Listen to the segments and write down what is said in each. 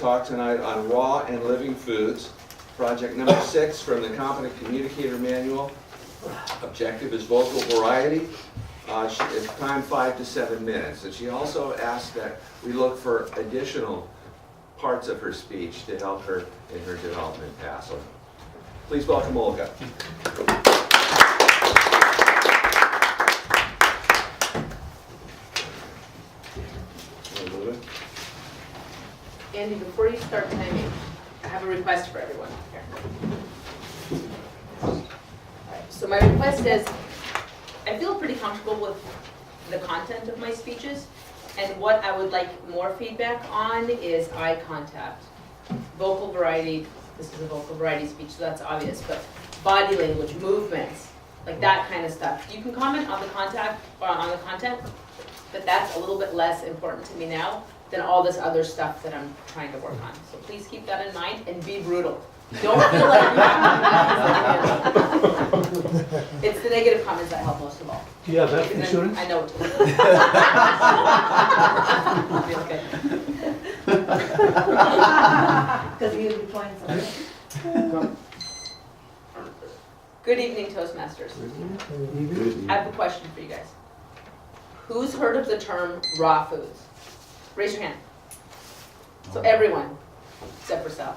talk tonight on raw and living foods. Project number 6 from the Competent Communicator Manual. Objective is vocal variety. It's time 5 to 7 minutes. And she also asked that we look for additional parts of her speech to help her in her development path. So please welcome Olga. Andy, before you start timing, I have a request for everyone here. All right, so my request is, I feel pretty comfortable with the content of my speeches, and what I would like more feedback on is eye contact, vocal variety. This is a vocal variety speech, so that's obvious, but body language, movements, like that kind of stuff. You can comment on the content, but that's a little bit less important to me now than all this other stuff that I'm trying to work on. So please keep that in mind and be brutal. Don't feel like you have to. It's the negative comments that help most of all. Do you have health insurance? I know. Feel good. Because you'll be playing something. Good evening, Toastmasters. I have a question for you guys. Who's heard of the term raw foods? Raise your hand. So everyone, except for Sal.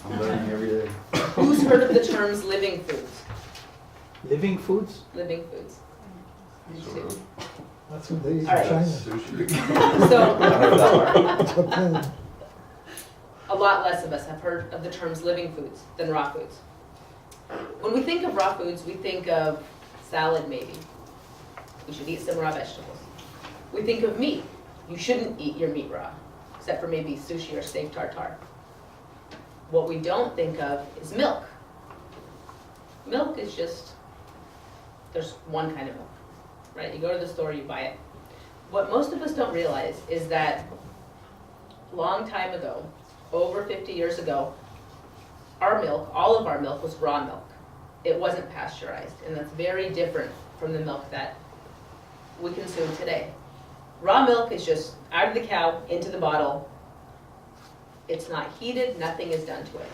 I'm learning every day. Who's heard of the terms living foods? Living foods? Living foods. You too. That's what they eat in All right. China. Sushi. So a lot less of us have heard of the terms living foods than raw foods. When we think of raw foods, we think of salad maybe. We should eat some raw vegetables. We think of meat. You shouldn't eat your meat raw, except for maybe sushi or steak tartare. What we don't think of is milk. Milk is just, there's one kind of milk, right? You go to the store, you buy it. What most of us don't realize is that a long time ago, over 50 years ago, our milk, all of our milk was raw milk. It wasn't pasteurized, and that's very different from the milk that we consume today. Raw milk is just out of the cow, into the bottle. It's not heated, nothing is done to it.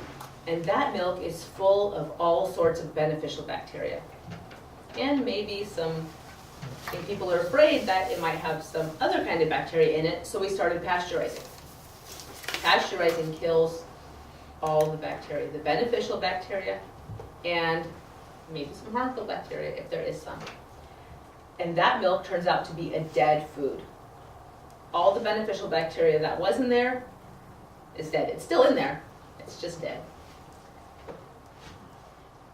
And that milk is full of all sorts of beneficial bacteria. And maybe and people are afraid that it might have some other kind of bacteria in it, so we started pasteurizing. Pasteurizing kills all the bacteria, the beneficial bacteria, and maybe some harmful bacteria if there is some. And that milk turns out to be a dead food. All the beneficial bacteria that was in there is dead. It's still in there, it's just dead.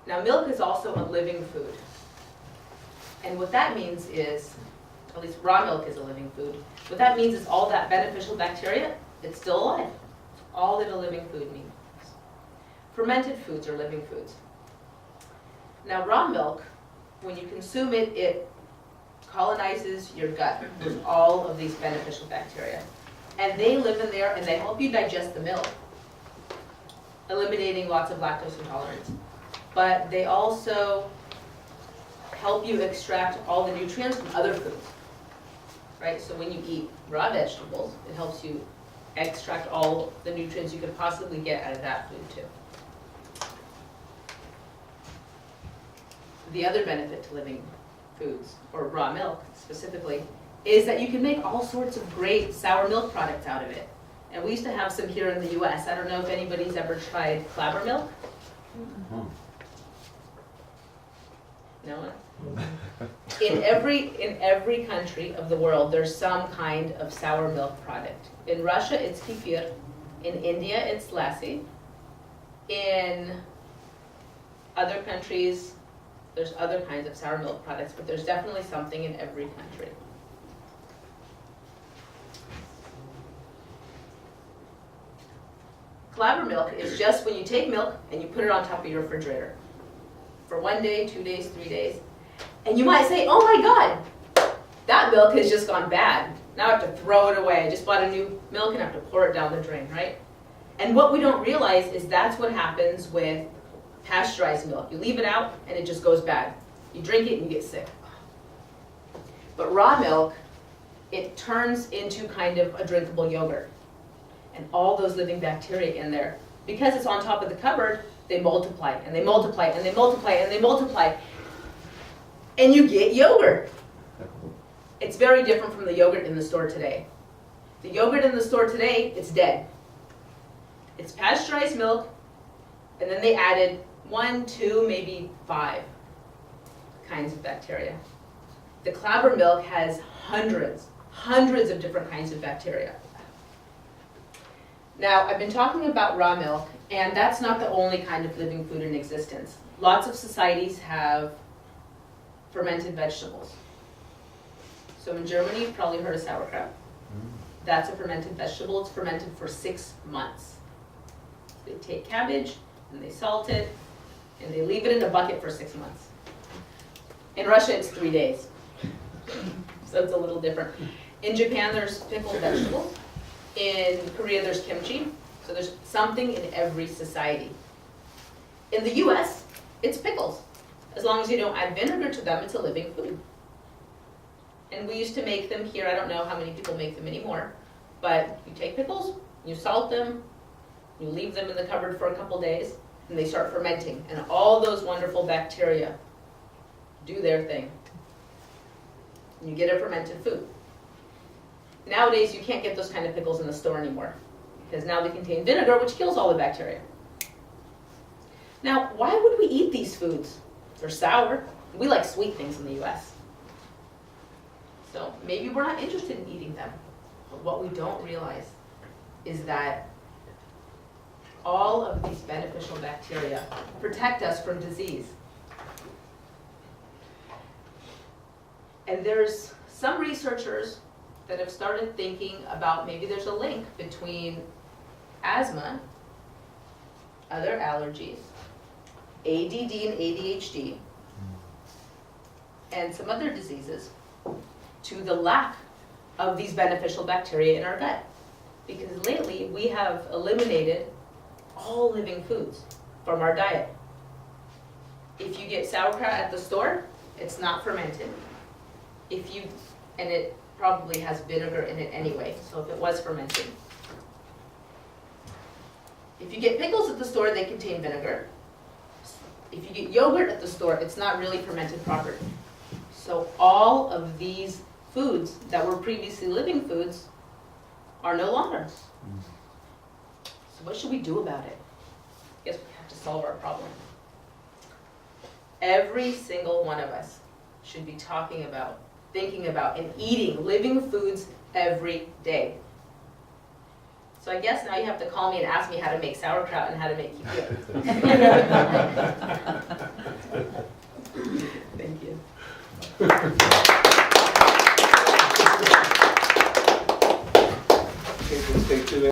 Now milk is also a living food. And what that means is, at least raw milk is a living food. What that means is all that beneficial bacteria, it's still alive. It's all that a living food means. Fermented foods are living foods. Now raw milk, when you consume it, it colonizes your gut with all of these beneficial bacteria. And they live in there and they help you digest the milk, eliminating lots of lactose intolerance. But they also help you extract all the nutrients from other foods, right? So when you eat raw vegetables, it helps you extract all the nutrients you could possibly get out of that food too. The other benefit to living foods, or raw milk specifically, is that you can make all sorts of great sour milk products out of it. And we used to have some here in the US. I don't know if anybody's ever tried clabber milk. No one? In every country of the world, there's some kind of sour milk product. In Russia, it's kefir. In India, it's lassi. In other countries, there's other kinds of sour milk products, but there's definitely something in every country. Clabber milk is just when you take milk and you put it on top of your refrigerator for 1 day, 2 days, 3 days. And you might say, oh my God, that milk has just gone bad. Now I have to throw it away. I just bought a new milk and I have to pour it down the drain, right? And what we don't realize is that's what happens with pasteurized milk. You leave it out and it just goes bad. You drink it and you get sick. But raw milk, it turns into kind of a drinkable yogurt. and all those living bacteria in there. Because it's on top of the cupboard, they multiply, and they multiply, and they multiply, and they multiply. And you get yogurt. It's very different from the yogurt in the store today. The yogurt in the store today, it's dead. It's pasteurized milk, and then they added 1, 2, maybe 5 kinds of bacteria. The Clabber milk has hundreds of different kinds of bacteria. Now, I've been talking about raw milk, and that's not the only kind of living food in existence. Lots of societies have fermented vegetables. So in Germany, you've probably heard of sauerkraut. That's a fermented vegetable. It's fermented for 6 months. They take cabbage, and they salt it, and they leave it in a bucket for 6 months. In Russia, it's 3 days. So it's a little different. In Japan, there's pickled vegetables. In Korea, there's kimchi. So there's something in every society. In the US, it's pickles. As long as you don't add vinegar to them, it's a living food. And we used to make them here. I don't know how many people make them anymore. But you take pickles, you salt them, you leave them in the cupboard for a couple days, and they start fermenting. And all those wonderful bacteria do their thing. And you get a fermented food. Nowadays, you can't get those kind of pickles in the store anymore, because now they contain vinegar, which kills all the bacteria. Now, why would we eat these foods? They're sour. We like sweet things in the US. So maybe we're not interested in eating them. But what we don't realize is that all of these beneficial bacteria protect us from disease. And there's some researchers that have started thinking about maybe there's a link between asthma, other allergies, ADD and ADHD, and some other diseases to the lack of these beneficial bacteria in our gut. Because lately we have eliminated all living foods from our diet. If you get sauerkraut at the store, it's not fermented. And it probably has vinegar in it anyway, so if it was fermented. If you get pickles at the store, they contain vinegar. If you get yogurt at the store, it's not really fermented properly. So all of these foods that were previously living foods are no longer. So what should we do about it? I guess we have to solve our problem. Every single one of us should be talking about, thinking about, and eating living foods every day. So I guess now you have to call me and ask me how to make sauerkraut and how to make kefir. Thank you.